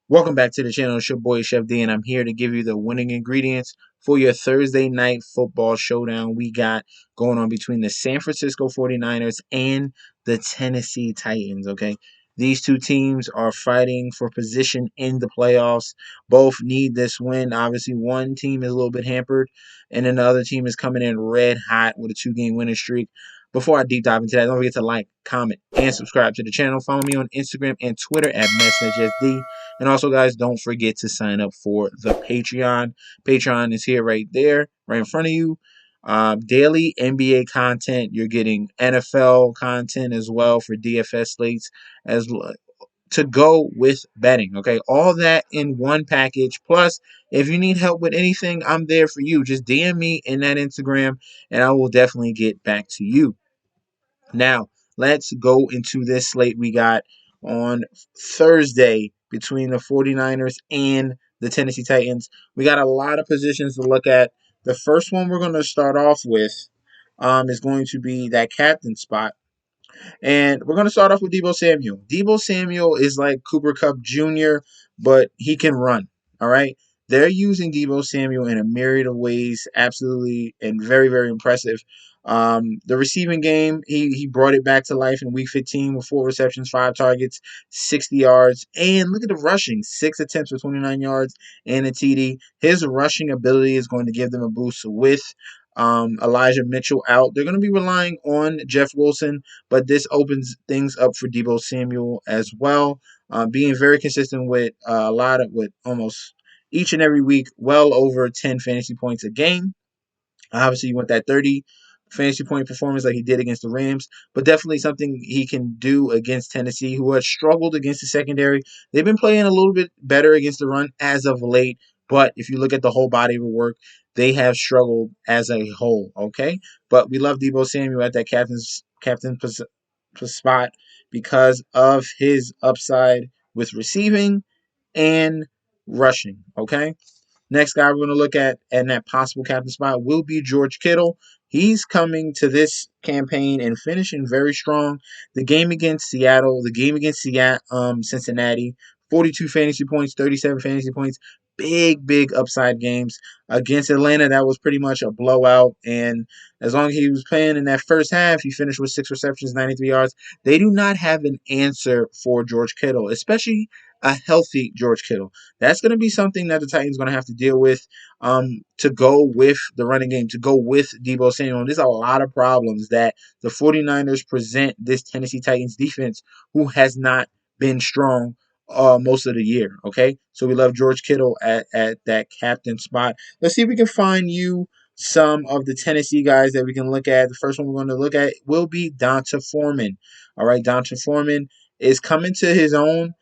Welcome back to the channel. It's your boy Chef D, and I'm here to give you the winning ingredients for your Thursday night football showdown we got going on between the San Francisco 49ers and the Tennessee Titans, okay? These two teams are fighting for position in the playoffs. Both need this win. Obviously, one team is a little bit hampered, and then the other team is coming in red hot with a 2-game winning streak. Before I deep dive into that, don't forget to like, comment, and subscribe to the channel. Follow me on Instagram and Twitter at MessageSD. And also, guys, don't forget to sign up for the Patreon. Patreon is here right there, right in front of you. Daily NBA content. You're getting NFL content as well for DFS slates to go with betting. Okay, all that in one package. Plus, if you need help with anything, I'm there for you. Just DM me in that Instagram, and I will definitely get back to you. Now, let's go into this slate we got on Thursday between the 49ers and the Tennessee Titans. We got a lot of positions to look at. The first one we're going to start off with is going to be that captain spot. And we're going to start off with Deebo Samuel. Deebo Samuel is like Cooper Kupp Jr., but he can run. All right. They're using Deebo Samuel in a myriad of ways, absolutely, and very, very impressive. The receiving game, he brought it back to life in Week 15 with 4 receptions, 5 targets, 60 yards. And look at the rushing, 6 attempts for 29 yards and a TD. His rushing ability is going to give them a boost with Elijah Mitchell out. They're going to be relying on Jeff Wilson, but this opens things up for Deebo Samuel as well. Being very consistent with with almost each and every week, well over 10 fantasy points a game. Obviously, you want that 30 fantasy point performance like he did against the Rams, but definitely something he can do against Tennessee, who has struggled against the secondary. They've been playing a little bit better against the run as of late, but if you look at the whole body of work, they have struggled as a whole, okay? But we love Deebo Samuel at that captain spot because of his upside with receiving and rushing, okay? Next guy we're going to look at in that possible captain spot will be George Kittle. He's coming to this campaign and finishing very strong. The game against Seattle, the game against Cincinnati, 42 fantasy points, 37 fantasy points. Big upside games. Against Atlanta, that was pretty much a blowout. And as long as he was playing in that first half, he finished with 6 receptions, 93 yards. They do not have an answer for George Kittle, especially a healthy George Kittle. That's going to be something that the Titans going to have to deal with to go with the running game, to go with Deebo Samuel. And there's a lot of problems that the 49ers present this Tennessee Titans defense, who has not been strong most of the year, okay? So we love George Kittle at that captain spot. Let's see if we can find you some of the Tennessee guys that we can look at. The first one we're going to look at will be Donta Foreman. All right, Donta Foreman is coming to his own.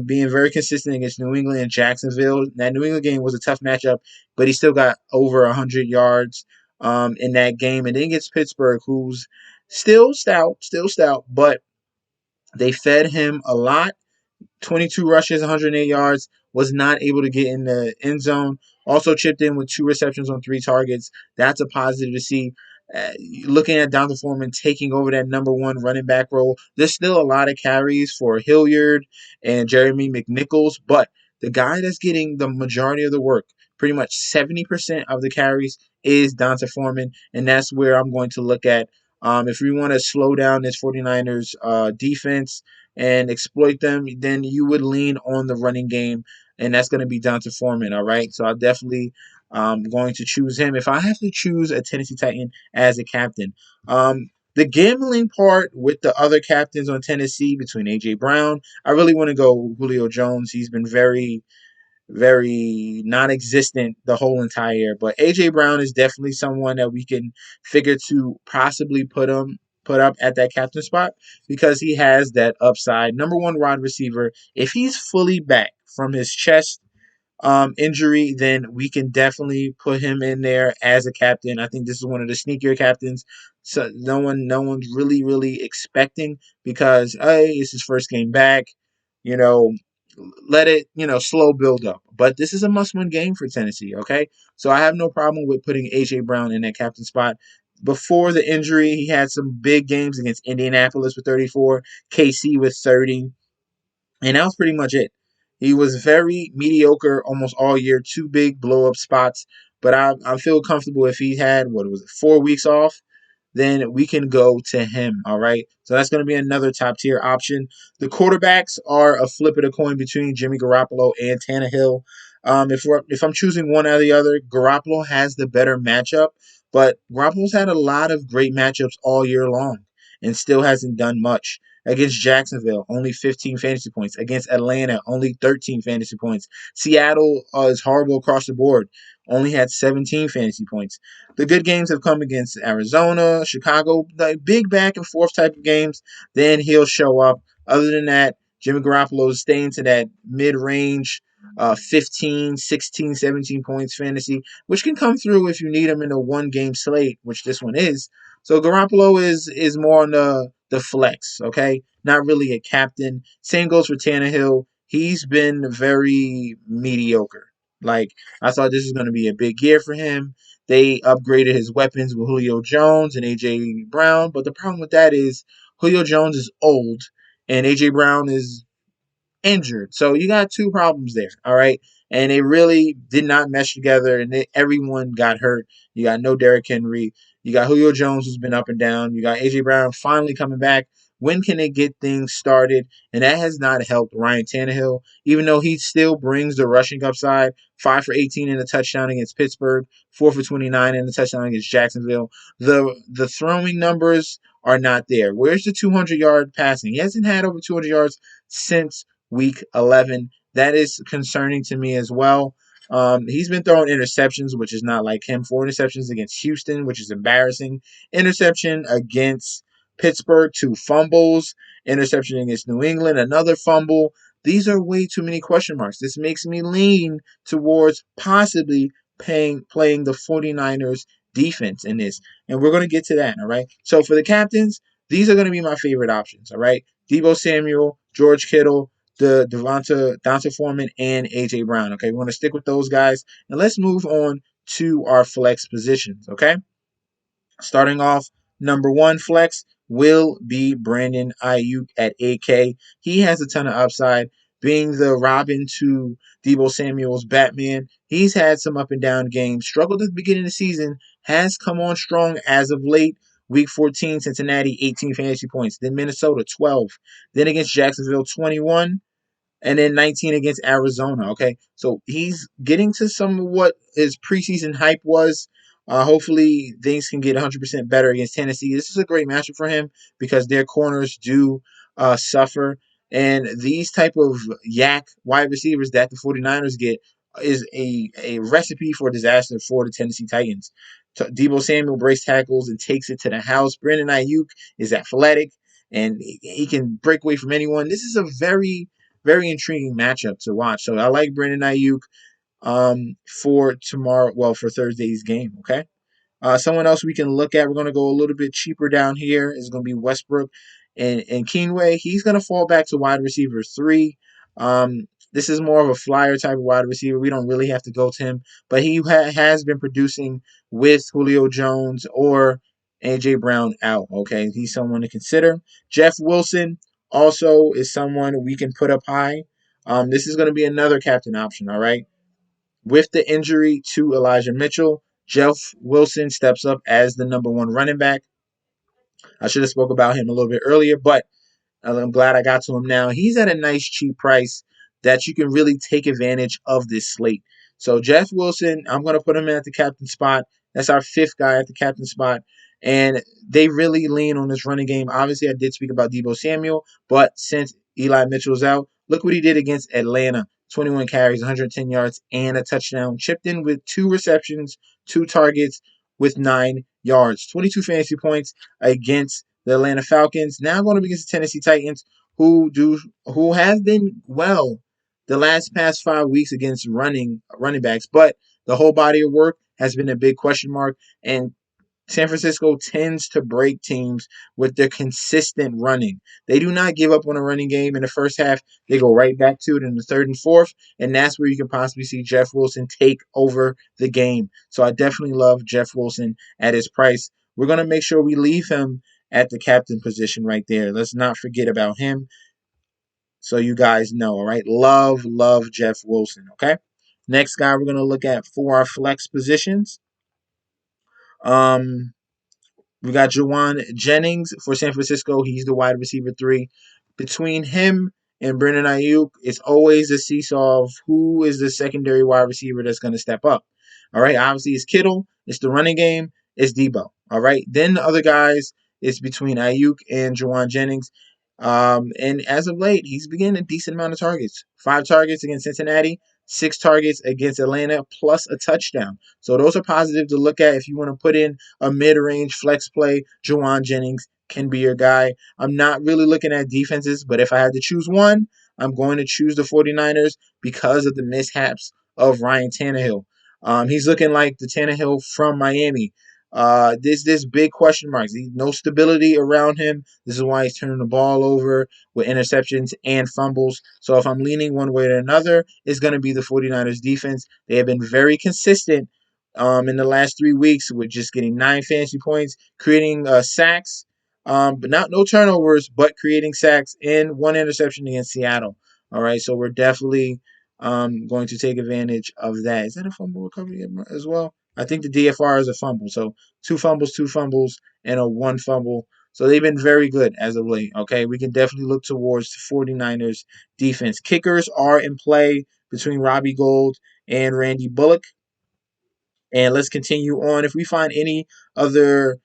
Being very consistent against New England and Jacksonville. That New England game was a tough matchup, but he still got over 100 yards in that game. And then gets Pittsburgh, who's still stout, but they fed him a lot. 22 rushes, 108 yards, was not able to get in the end zone. Also chipped in with 2 receptions on 3 targets. That's a positive to see. Looking at Donta Foreman taking over that number 1 running back role, there's still a lot of carries for Hilliard and Jeremy McNichols, but the guy that's getting the majority of the work, pretty much 70% of the carries, is Donta Foreman, and that's where I'm going to look at. If we want to slow down this 49ers defense and exploit them, then you would lean on the running game, and that's going to be Donta Foreman, all right? So I definitely going to choose him if I have to choose a Tennessee Titan as a captain. The gambling part with the other captains on Tennessee between A.J. Brown, I really want to go Julio Jones. He's been very non-existent the whole entire year. But A.J. Brown is definitely someone that we can figure to possibly put up at that captain spot because he has that upside. Number 1 wide receiver. If he's fully back from his chest injury, then we can definitely put him in there as a captain. I think this is one of the sneakier captains. So no one's really expecting because hey, it's his first game back. You know, let it, slow build up. But this is a must-win game for Tennessee, okay? So I have no problem with putting A.J. Brown in that captain spot. Before the injury, he had some big games against Indianapolis with 34, KC with 30, and that was pretty much it. He was very mediocre almost all year, two big blow-up spots, but I feel comfortable if he had, what was it, 4 weeks off, then we can go to him. All right. So that's going to be another top tier option. The quarterbacks are a flip of the coin between Jimmy Garoppolo and Tannehill. If I'm choosing one or the other, Garoppolo has the better matchup, but Garoppolo's had a lot of great matchups all year long and still hasn't done much. Against Jacksonville, only 15 fantasy points. Against Atlanta, only 13 fantasy points. Seattle is horrible across the board, only had 17 fantasy points. The good games have come against Arizona, Chicago, like big back and forth type of games. Then he'll show up. Other than that, Jimmy Garoppolo is staying to that mid-range 15, 16, 17 points fantasy, which can come through if you need him in a one-game slate, which this one is. So Garoppolo is more on the flex, okay? Not really a captain. Same goes for Tannehill. He's been very mediocre. Like, I thought this was going to be a big year for him. They upgraded his weapons with Julio Jones and A.J. Brown, but the problem with that is Julio Jones is old and A.J. Brown is injured. So you got two problems there, all right? And they really did not mesh together, and everyone got hurt. You got no Derrick Henry. You got Julio Jones, who's been up and down. You got A.J. Brown finally coming back. When can they get things started? And that has not helped Ryan Tannehill, even though he still brings the rushing upside. 5 for 18 in a touchdown against Pittsburgh, 4 for 29 in a touchdown against Jacksonville. The throwing numbers are not there. Where's the 200-yard passing? He hasn't had over 200 yards since week 11. That is concerning to me as well. He's been throwing interceptions, which is not like him. 4 interceptions against Houston, which is embarrassing. Interception against Pittsburgh, 2 fumbles. Interception against New England, another fumble. These are way too many question marks. This makes me lean towards possibly playing the 49ers defense in this. And we're going to get to that, all right? So for the captains, these are going to be my favorite options, all right? Debo Samuel, George Kittle, the Devonta Foreman, and AJ Brown. Okay, we want to stick with those guys, and let's move on to our flex positions. Okay, starting off, number one flex will be Brandon Ayuk at 8K. He has a ton of upside, being the Robin to Debo Samuel's Batman. He's had some up and down games. Struggled at the beginning of the season, has come on strong as of late. Week 14, Cincinnati, 18 fantasy points. Then Minnesota, 12. Then against Jacksonville, 21, and then 19 against Arizona. Okay, so he's getting to some of what his preseason hype was. Hopefully, things can get 100% better against Tennessee. This is a great matchup for him because their corners do suffer. And these type of yak wide receivers that the 49ers get is a recipe for disaster for the Tennessee Titans. Debo Samuel breaks tackles and takes it to the house. Brandon Ayuk is athletic and he can break away from anyone. This is a very very intriguing matchup to watch. So I like Brandon Ayuk for tomorrow, well, for Thursday's game, okay? Someone else we can look at, we're going to go a little bit cheaper down here, is going to be Westbrook and Keenway. He's going to fall back to wide receiver 3. This is more of a flyer type of wide receiver. We don't really have to go to him, but he has been producing with Julio Jones or A.J. Brown out, okay? He's someone to consider. Jeff Wilson also is someone we can put up high. This is going to be another captain option, all right? With the injury to Elijah Mitchell, Jeff Wilson steps up as the number one running back. I should have spoke about him a little bit earlier, but I'm glad I got to him now. He's at a nice cheap price that you can really take advantage of this slate. So Jeff Wilson, I'm going to put him at the captain spot. That's our fifth guy at the captain spot. And they really lean on this running game. Obviously, I did speak about Debo Samuel, but since Eli Mitchell's out, look what he did against Atlanta. 21 carries, 110 yards, and a touchdown. Chipped in with 2 receptions, 2 targets with 9 yards. 22 fantasy points against the Atlanta Falcons. Now going to be against the Tennessee Titans, who have been well the last past 5 weeks against running backs, but the whole body of work has been a big question mark. And San Francisco tends to break teams with their consistent running. They do not give up on a running game in the first half. They go right back to it in the third and fourth, and that's where you can possibly see Jeff Wilson take over the game. So I definitely love Jeff Wilson at his price. We're going to make sure we leave him at the captain position right there. Let's not forget about him. So you guys know, all right? Love Jeff Wilson, okay? Next guy we're going to look at for our flex positions. Um, we got Juwan Jennings for San Francisco. He's the wide receiver 3. Between him and Brandon Ayuk, it's always a seesaw of who is the secondary wide receiver that's going to step up. All right, obviously it's Kittle, it's the running game, it's Debo. All right, then the other guys, it's between Ayuk and Juwan Jennings. And as of late, he's been getting a decent amount of targets. 5 targets against Cincinnati, 6 targets against Atlanta, plus a touchdown. So those are positive to look at if you want to put in a mid-range flex play. Juwan Jennings can be your guy. I'm not really looking at defenses, but if I had to choose one, I'm going to choose the 49ers because of the mishaps of Ryan Tannehill. He's looking like the Tannehill from Miami. There's big question marks. No stability around him. This is why he's turning the ball over with interceptions and fumbles. So if I'm leaning one way or another, it's going to be the 49ers defense. They have been very consistent in the last 3 weeks with just getting 9 fantasy points, creating sacks, but not no turnovers, but creating sacks and 1 interception against Seattle. All right, so we're definitely going to take advantage of that. Is that a fumble recovery as well? I think the DFR is a fumble. So 2 fumbles, and a 1 fumble. So they've been very good as of late. Okay, we can definitely look towards the 49ers defense. Kickers are in play between Robbie Gould and Randy Bullock. And let's continue on. If we find any other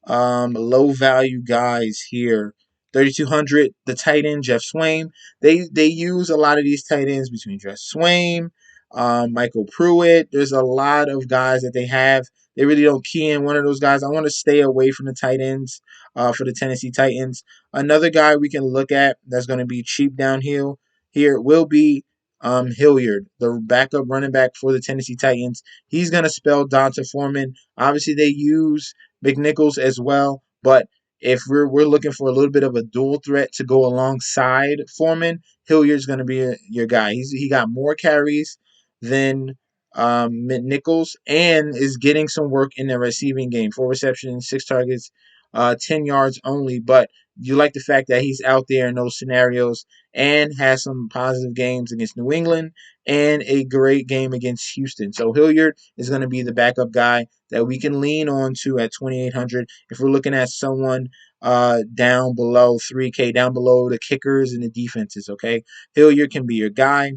low value guys here, 3,200, the tight end Jeff Swaim. They use a lot of these tight ends between Jeff Swaim, Michael Pruitt. There's a lot of guys that they have. They really don't key in one of those guys. I want to stay away from the tight ends for the Tennessee Titans. Another guy we can look at that's going to be cheap downhill here will be Hilliard, the backup running back for the Tennessee Titans. He's going to spell Donta Foreman. Obviously, they use McNichols as well, but if we're looking for a little bit of a dual threat to go alongside Foreman, Hilliard's going to be your guy. He got more carries than McNichols and is getting some work in the receiving game. 4 receptions, 6 targets, 10 yards only. But you like the fact that he's out there in those scenarios and has some positive games against New England and a great game against Houston. So Hilliard is going to be the backup guy that we can lean on to at 2,800 if we're looking at someone down below 3K, down below the kickers and the defenses, okay? Hilliard can be your guy.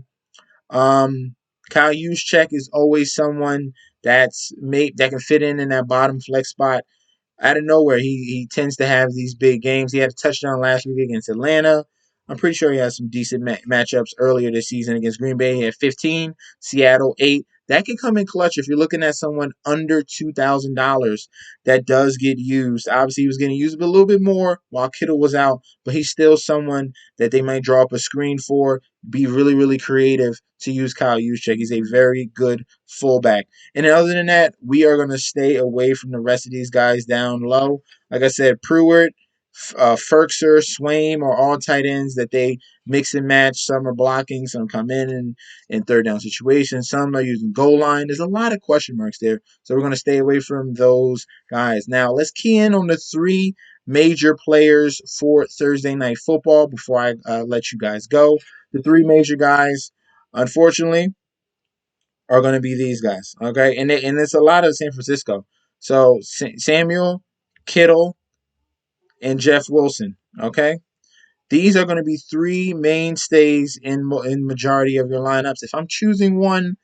Kyle Juszczyk is always someone that can fit in that bottom flex spot out of nowhere. He tends to have these big games. He had a touchdown last week against Atlanta. I'm pretty sure he has some decent matchups earlier this season against Green Bay. He had 15, Seattle 8. That can come in clutch if you're looking at someone under $2,000 that does get used. Obviously, he was getting used a little bit more while Kittle was out, but he's still someone that they might draw up a screen for, be really, really creative to use Kyle Juszczyk. He's a very good fullback. And then other than that, we are going to stay away from the rest of these guys down low. Like I said, Pruitt, Ferkser, Swaim are all tight ends that they mix and match. Some are blocking, some come in third down situations. Some are using goal line. There's a lot of question marks there. So we're going to stay away from those guys. Now, let's key in on the 3 major players for Thursday Night Football before I let you guys go. The 3 major guys, unfortunately, are going to be these guys, okay? And it's a lot of San Francisco. So Samuel, Kittle, and Jeff Wilson, okay? These are going to be 3 mainstays in majority of your lineups. If I'm choosing one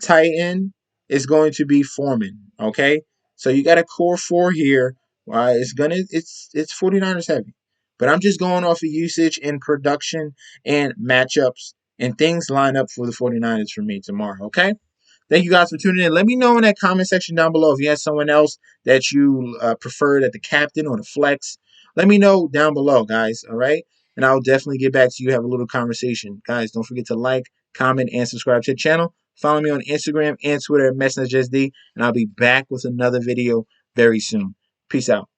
tight end, it's going to be Foreman, okay? So you got a core 4 here. It's 49ers heavy. But I'm just going off of usage and production and matchups, and things line up for the 49ers for me tomorrow, okay? Thank you guys for tuning in. Let me know in that comment section down below if you had someone else that you preferred at the captain or the flex. Let me know down below, guys. All right. And I'll definitely get back to you, have a little conversation. Guys, don't forget to like, comment, and subscribe to the channel. Follow me on Instagram and Twitter at MessageSD, and I'll be back with another video very soon. Peace out.